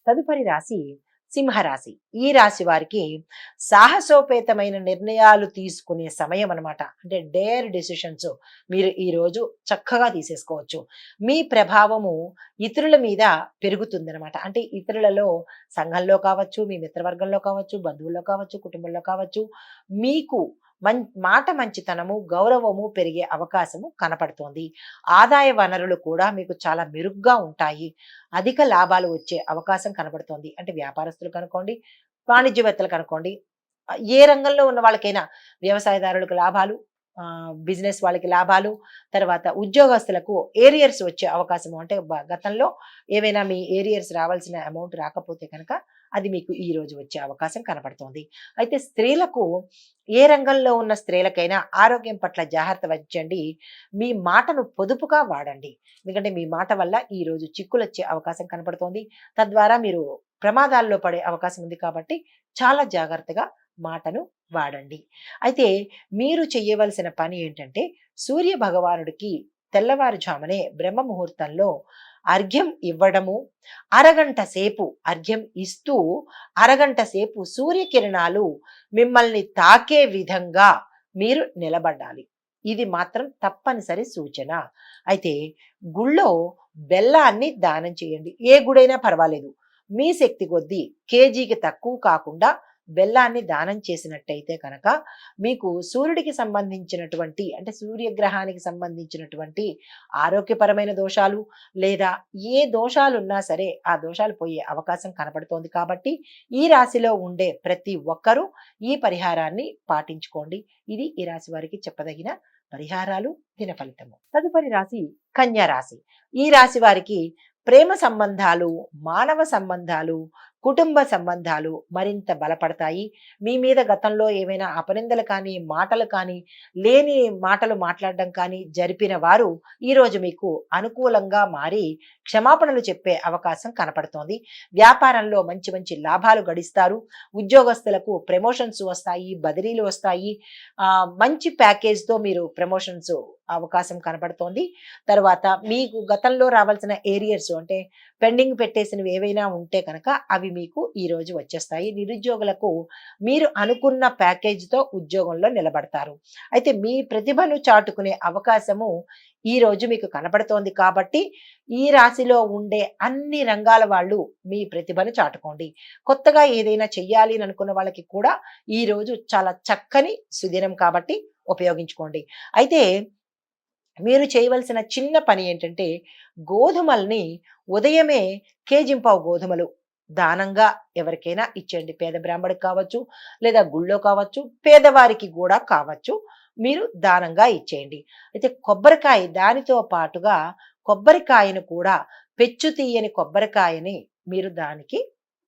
తదుపరి రాశి సింహరాశి. ఈ రాశి వారికి సాహసోపేతమైన నిర్ణయాలు తీసుకునే సమయం అన్నమాట. అంటే డేర్ డెసిషన్స్ మీరు ఈరోజు చక్కగా తీసేసుకోవచ్చు. మీ ప్రభావము ఇతరుల మీద పెరుగుతుందనమాట. అంటే ఇతరులలో సంఘంలో కావచ్చు, మీ మిత్రవర్గంలో కావచ్చు, బంధువుల్లో కావచ్చు, కుటుంబంలో కావచ్చు, మీకు మాట మంచితనము, గౌరవము పెరిగే అవకాశము కనపడుతోంది. ఆదాయ వనరులు కూడా మీకు చాలా మెరుగ్గా ఉంటాయి. అధిక లాభాలు వచ్చే అవకాశం కనబడుతోంది. అంటే వ్యాపారస్తులకు అనుకోండి, వాణిజ్యవేత్తలకు అనుకోండి, ఏ రంగంలో ఉన్న వాళ్ళకైనా వ్యవసాయదారులకు లాభాలు, బిజినెస్ వాళ్ళకి లాభాలు, తర్వాత ఉద్యోగస్తులకు ఏరియర్స్ వచ్చే అవకాశము. అంటే గతంలో ఏవైనా మీ ఏరియర్స్ రావాల్సిన అమౌంట్ రాకపోతే కనుక అది మీకు ఈ రోజు వచ్చే అవకాశం కనపడుతోంది. అయితే స్త్రీలకు ఏ రంగంలో ఉన్న స్త్రీలకైనా ఆరోగ్యం పట్ల జాగ్రత్త వహించండి. మీ మాటను పొదుపుగా వాడండి. ఎందుకంటే మీ మాట వల్ల ఈ రోజు చిక్కులొచ్చే అవకాశం కనపడుతోంది. తద్వారా మీరు ప్రమాదాల్లో పడే అవకాశం ఉంది కాబట్టి చాలా జాగ్రత్తగా మాటను వాడండి. అయితే మీరు చేయవలసిన పని ఏంటంటే సూర్య భగవానుడికి తెల్లవారుజామునే బ్రహ్మ ముహూర్తంలో అర్ఘ్యం ఇవ్వడము, అరగంట సేపు అర్ఘ్యం ఇస్తూ అరగంట సేపు సూర్యకిరణాలు మిమ్మల్ని తాకే విధంగా మీరు నిలబడాలి. ఇది మాత్రం తప్పనిసరి సూచన. అయితే గుళ్ళో బెల్లాన్ని దానం చేయండి. ఏ గుడైనా పర్వాలేదు. మీ శక్తి కొద్దీ కేజీకి తక్కువ కాకుండా బెల్లాన్ని దానం చేసినట్టయితే కనుక మీకు సూర్యుడికి సంబంధించినటువంటి అంటే సూర్యగ్రహానికి సంబంధించినటువంటి ఆరోగ్యపరమైన దోషాలు లేదా ఏ దోషాలున్నా సరే ఆ దోషాలు పోయే అవకాశం కనపడుతోంది. కాబట్టి ఈ రాశిలో ఉండే ప్రతి ఒక్కరూ ఈ పరిహారాన్ని పాటించుకోండి. ఇది ఈ రాశి వారికి చెప్పదగిన పరిహారాలు, దిన ఫలితము. తదుపరి రాశి కన్యా రాశి. ఈ రాశి వారికి ప్రేమ సంబంధాలు, మానవ సంబంధాలు, కుటుంబ సంబంధాలు మరింత బలపడతాయి. మీ మీద గతంలో ఏమైనా అపనిందలు కానీ, మాటలు కానీ, లేని మాటలు మాట్లాడడం కానీ జరిపిన వారు ఈరోజు మీకు అనుకూలంగా మారి క్షమాపణలు చెప్పే అవకాశం కనపడుతోంది. వ్యాపారంలో మంచి మంచి లాభాలు గడిస్తారు. ఉద్యోగస్తులకు ప్రమోషన్స్ వస్తాయి, బదిలీలు వస్తాయి. మంచి ప్యాకేజ్తో మీరు ప్రమోషన్స్ అవకాశం కనపడుతోంది. తర్వాత మీకు గతంలో రావాల్సిన ఏరియర్స్ అంటే పెండింగ్ పెట్టేసినవి ఏవైనా ఉంటే కనుక అవి మీకు ఈ రోజు వచ్చేస్తాయి. నిరుద్యోగులకు మీరు అనుకున్న ప్యాకేజీతో ఉద్యోగంలో నిలబడతారు. అయితే మీ ప్రతిభను చాటుకునే అవకాశము ఈ రోజు మీకు కనపడుతోంది కాబట్టి ఈ రాశిలో ఉండే అన్ని రంగాల వాళ్ళు మీ ప్రతిభను చాటుకోండి. కొత్తగా ఏదైనా చెయ్యాలి అని అనుకున్న వాళ్ళకి కూడా ఈ రోజు చాలా చక్కని సుదినం కాబట్టి ఉపయోగించుకోండి. అయితే మీరు చేయవలసిన చిన్న పని ఏంటంటే గోధుమల్ని ఉదయమే కేజింపావు గోధుమలు దానంగా ఎవరికైనా ఇచ్చేయండి. పేద బ్రాహ్మడికి కావచ్చు, లేదా గుళ్ళో కావచ్చు, పేదవారికి కూడా కావచ్చు. మీరు దానంగా ఇచ్చేయండి. అయితే కొబ్బరికాయ దానితో పాటుగా కొబ్బరికాయను కూడా పెచ్చు తీయని కొబ్బరికాయని మీరు దానికి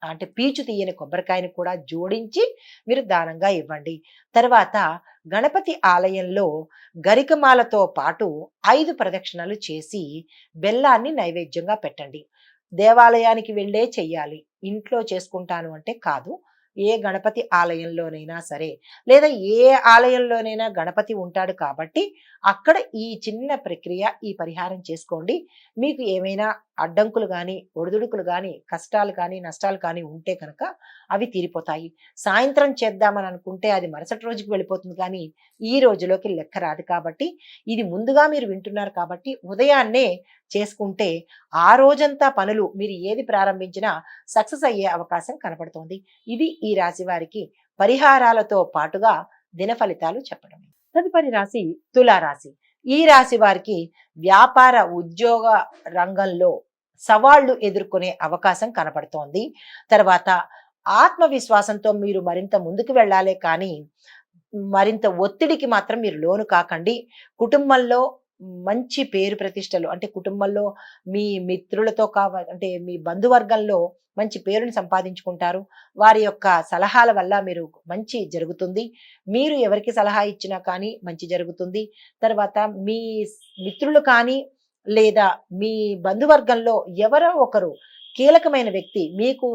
అంటే పీచు తీయని కొబ్బరికాయని కూడా జోడించి మీరు దానంగా ఇవ్వండి. తర్వాత గణపతి ఆలయంలో గరికమాలతో పాటు 5 ప్రదక్షిణలు చేసి బెల్లాన్ని నైవేద్యంగా పెట్టండి. దేవాలయానికి వెళ్ళే చెయ్యాలి. ఇంట్లో చేసుకుంటాను అంటే కాదు. ఏ గణపతి ఆలయంలోనైనా సరే లేదా ఏ ఆలయంలోనైనా గణపతి ఉంటాడు కాబట్టి అక్కడ ఈ చిన్న ప్రక్రియ, ఈ పరిహారం చేసుకోండి. మీకు ఏమైనా అడ్డంకులు కానీ, ఒడిదుడుకులు కానీ, కష్టాలు కానీ, నష్టాలు కానీ ఉంటే కనుక అవి తీరిపోతాయి. సాయంత్రం చేద్దామని అనుకుంటే అది మరుసటి రోజుకి వెళ్ళిపోతుంది కానీ ఈ రోజులోకి లెక్క రాదు. కాబట్టి ఇది ముందుగా మీరు వింటున్నారు కాబట్టి ఉదయాన్నే చేసుకుంటే ఆ రోజంతా పనులు మీరు ఏది ప్రారంభించినా సక్సెస్ అయ్యే అవకాశం కనపడుతోంది. ఇది ఈ రాశి వారికి పరిహారాలతో పాటుగా దిన ఫలితాలు చెప్పడం. తదుపరి రాశి తులారాశి. ఈ రాశి వారికి వ్యాపార ఉద్యోగ రంగంలో సవాళ్లు ఎదుర్కొనే అవకాశం కనపడుతోంది. తర్వాత ఆత్మవిశ్వాసంతో మీరు మరింత ముందుకు వెళ్ళాలే కానీ మరింత ఒత్తిడికి మాత్రం మీరు లోను కాకండి. కుటుంబంలో మంచి పేరు ప్రతిష్టలు అంటే కుటుంబంలో మీ మిత్రులతో అంటే మీ బంధువర్గంలో మంచి పేరుని సంపాదించుకుంటారు. వారి యొక్క సలహాల వల్ల మీరు మంచి జరుగుతుంది. మీరు ఎవరికి సలహా ఇచ్చినా కానీ మంచి జరుగుతుంది. తర్వాత మీ మిత్రులు కానీ లేదా మీ బంధువర్గంలో ఎవరో ఒకరు కీలకమైన వ్యక్తి, మీకు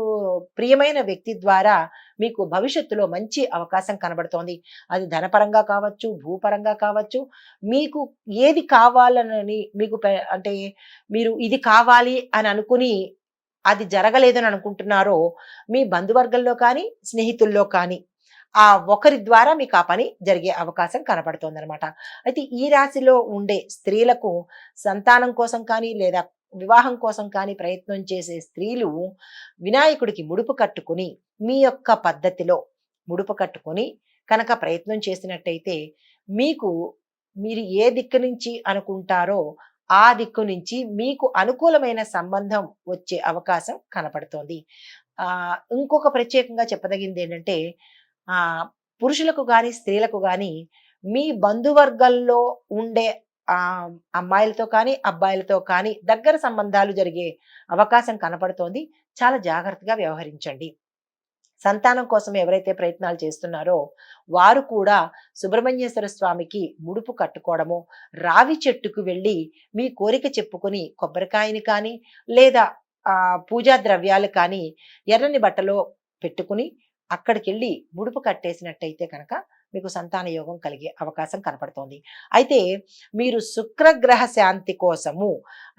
ప్రియమైన వ్యక్తి ద్వారా మీకు భవిష్యత్తులో మంచి అవకాశం కనబడుతోంది. అది ధనపరంగా కావచ్చు, భూపరంగా కావచ్చు. మీకు ఏది కావాలని మీకు అంటే మీరు ఇది కావాలి అని అనుకుని అది జరగలేదని అనుకుంటున్నారో మీ బంధువర్గంలో కానీ స్నేహితుల్లో కానీ ఆ ఒకరి ద్వారా మీకు ఆ పని జరిగే అవకాశం కనపడుతోందనమాట. అయితే ఈ రాశిలో ఉండే స్త్రీలకు సంతానం కోసం కానీ లేదా వివాహం కోసం కానీ ప్రయత్నం చేసే స్త్రీలు వినాయకుడికి ముడుపు కట్టుకుని మీ యొక్క పద్ధతిలో ముడుపు కట్టుకొని కనుక ప్రయత్నం చేసినట్టయితే మీకు మీరు ఏ దిక్కు నుంచి అనుకుంటారో ఆ దిక్కు నుంచి మీకు అనుకూలమైన సంబంధం వచ్చే అవకాశం కనపడుతోంది. ఇంకొక ప్రత్యేకంగా చెప్పదగింది ఏంటంటే పురుషులకు గాని, స్త్రీలకు గాని మీ బంధువర్గంలో ఉండే అమ్మాయిలతో కానీ, అబ్బాయిలతో కానీ దగ్గర సంబంధాలు జరిగే అవకాశం కనపడుతోంది. చాలా జాగ్రత్తగా వ్యవహరించండి. సంతానం కోసం ఎవరైతే ప్రయత్నాలు చేస్తున్నారో వారు కూడా సుబ్రహ్మణ్యేశ్వర స్వామికి ముడుపు కట్టుకోవడము, రావి చెట్టుకు వెళ్ళి మీ కోరిక చెప్పుకొని కొబ్బరికాయని కానీ లేదా పూజా ద్రవ్యాలు కానీ ఎర్రని బట్టలో పెట్టుకుని అక్కడికెళ్ళి ముడుపు కట్టేసినట్టయితే కనుక మీకు సంతాన యోగం కలిగే అవకాశం కనపడుతోంది. అయితే మీరు శుక్రగ్రహ శాంతి కోసము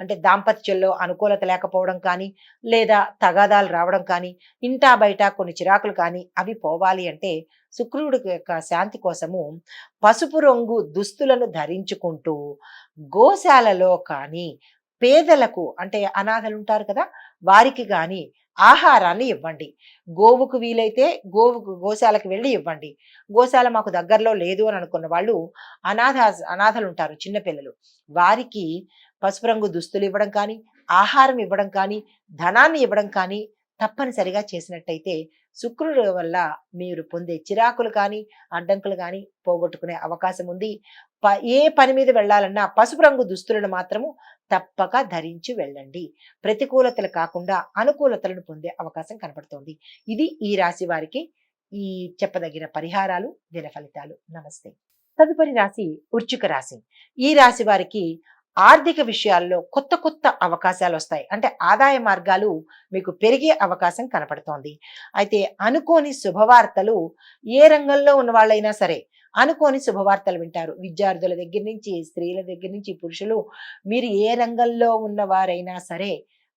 అంటే దాంపత్యంలో అనుకూలత లేకపోవడం కానీ లేదా తగాదాలు రావడం కానీ ఇంటా బయట కొన్ని చిరాకులు కానీ అవి పోవాలి అంటే శుక్రుడి యొక్క శాంతి కోసము పసుపు రంగు దుస్తులను ధరించుకుంటూ గోశాలలో కానీ పేదలకు అంటే అనాథలు ఉంటారు కదా వారికి కానీ ఆహారాన్ని ఇవ్వండి. గోవుకు వీలైతే గోశాలకు వెళ్ళి ఇవ్వండి. గోశాల మాకు దగ్గరలో లేదు అని అనుకున్న వాళ్ళు అనాథలు ఉంటారు చిన్నపిల్లలు. వారికి పసుపు రంగు దుస్తులు ఇవ్వడం కానీ, ఆహారం ఇవ్వడం కానీ, ధనాన్ని ఇవ్వడం కానీ తప్పనిసరిగా చేసినట్టయితే శుక్రుడు వల్ల మీరు పొందే చిరాకులు కానీ, అడ్డంకులు కానీ పోగొట్టుకునే అవకాశం ఉంది. ఏ పని మీద వెళ్ళాలన్నా పసుపు రంగు దుస్తులను మాత్రము తప్పక ధరించి వెళ్ళండి. ప్రతికూలతలు కాకుండా అనుకూలతలను పొందే అవకాశం కనపడుతోంది. ఇది ఈ రాశి వారికి ఈ చెప్పదగిన పరిహారాలు, దిన ఫలితాలు. నమస్తే. తదుపరి రాశి వృశ్చిక రాశి. ఈ రాశి వారికి ఆర్థిక విషయాల్లో కొత్త కొత్త అవకాశాలు వస్తాయి. అంటే ఆదాయ మార్గాలు మీకు పెరిగే అవకాశం కనపడుతోంది. అయితే అనుకోని శుభవార్తలు ఏ రంగంలో ఉన్న వాళ్ళైనా సరే అనుకోని శుభవార్తలు వింటారు. విద్యార్థుల దగ్గర నుంచి, స్త్రీల దగ్గర నుంచి, పురుషులు మీరు ఏ రంగంలో ఉన్నవారైనా సరే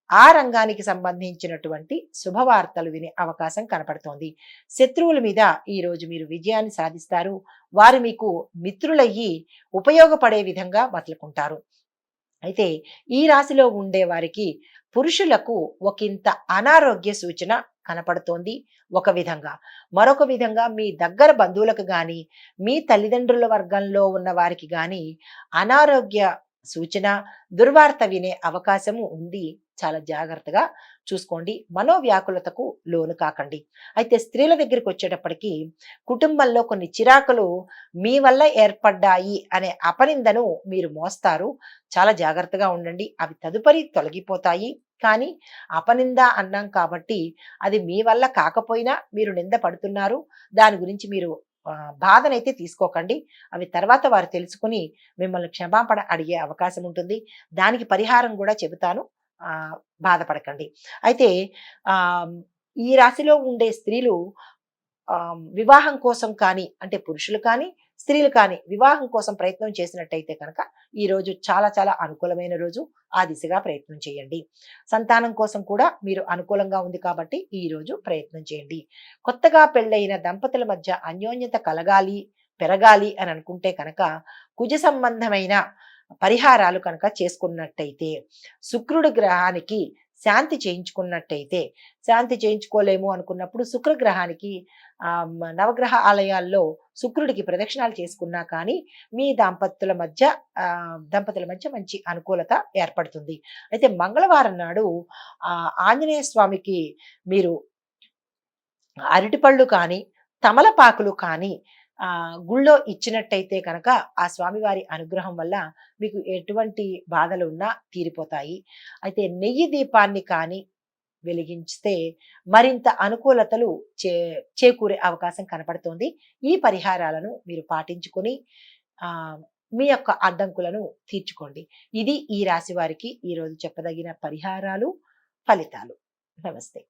ఆ రంగానికి సంబంధించినటువంటి శుభవార్తలు వినే అవకాశం కనపడుతోంది. శత్రువుల మీద ఈ రోజు మీరు విజయాన్ని సాధిస్తారు. వారు మీకు మిత్రులయ్యి ఉపయోగపడే విధంగా మసులుకుంటారు. అయితే ఈ రాశిలో ఉండే వారికి పురుషులకు ఒకంత అనారోగ్య సూచన కనపడుతోంది ఒక విధంగా. మరొక విధంగా మీ దగ్గర బంధువులకు గాని, మీ తల్లిదండ్రుల వర్గంలో ఉన్న వారికి గాని అనారోగ్య సూచన, దుర్వార్త వినే అవకాశము ఉంది. చాలా జాగ్రత్తగా చూసుకోండి. మనోవ్యాకులతకు లోను కాకండి. అయితే స్త్రీల దగ్గరికి వచ్చేటప్పటికి కుటుంబంలో కొన్ని చిరాకులు మీ వల్ల ఏర్పడ్డాయి అనే అపనిందను మీరు మోస్తారు. చాలా జాగ్రత్తగా ఉండండి. అవి తదుపరి తొలగిపోతాయి. కానీ అపనింద అన్నాం కాబట్టి అది మీ వల్ల కాకపోయినా మీరు నింద పడుతున్నారు. దాని గురించి మీరు బాధనైతే తీసుకోకండి. అవి తర్వాత వారు తెలుసుకుని మిమ్మల్ని క్షమాపణ అడిగే అవకాశం ఉంటుంది. దానికి పరిహారం కూడా చెబుతాను. బాధపడకండి. అయితే ఈ రాశిలో ఉండే స్త్రీలు వివాహం కోసం కానీ అంటే పురుషులు కానీ స్త్రీలు కానీ వివాహం కోసం ప్రయత్నం చేసినట్టయితే కనుక ఈ రోజు చాలా చాలా అనుకూలమైన రోజు. ఆ దిశగా ప్రయత్నం చేయండి. సంతానం కోసం కూడా మీరు అనుకూలంగా ఉంది కాబట్టి ఈ రోజు ప్రయత్నం చేయండి. కొత్తగా పెళ్ళైన దంపతుల మధ్య అన్యోన్యత కలగాలి, పెరగాలి అని అనుకుంటే కనుక కుజ సంబంధమైన పరిహారాలు కనుక చేసుకున్నట్టయితే శుక్రుడి గ్రహానికి శాంతి చేయించుకున్నట్టయితే, శాంతి చేయించుకోలేము అనుకున్నప్పుడు శుక్రగ్రహానికి నవగ్రహ ఆలయాల్లో శుక్రుడికి ప్రదక్షిణాలు చేసుకున్నా కానీ మీ దంపతుల మధ్య మంచి అనుకూలత ఏర్పడుతుంది. అయితే మంగళవారం నాడు ఆంజనేయ స్వామికి మీరు అరటిపళ్ళు కానీ తమలపాకులు కానీ గుళ్ళో ఇచ్చినట్టయితే కనుక ఆ స్వామివారి అనుగ్రహం వల్ల మీకు ఎటువంటి బాధలు ఉన్నా తీరిపోతాయి. అయితే నెయ్యి దీపాన్ని కానీ వెలిగించితే మరింత అనుకూలతలు చేకూరే అవకాశం కనపడుతోంది. ఈ పరిహారాలను మీరు పాటించుకొని మీ యొక్క అడ్డంకులను తీర్చుకోండి. ఇది ఈ రాశి వారికి ఈరోజు చెప్పదగిన పరిహారాలు, ఫలితాలు. నమస్తే.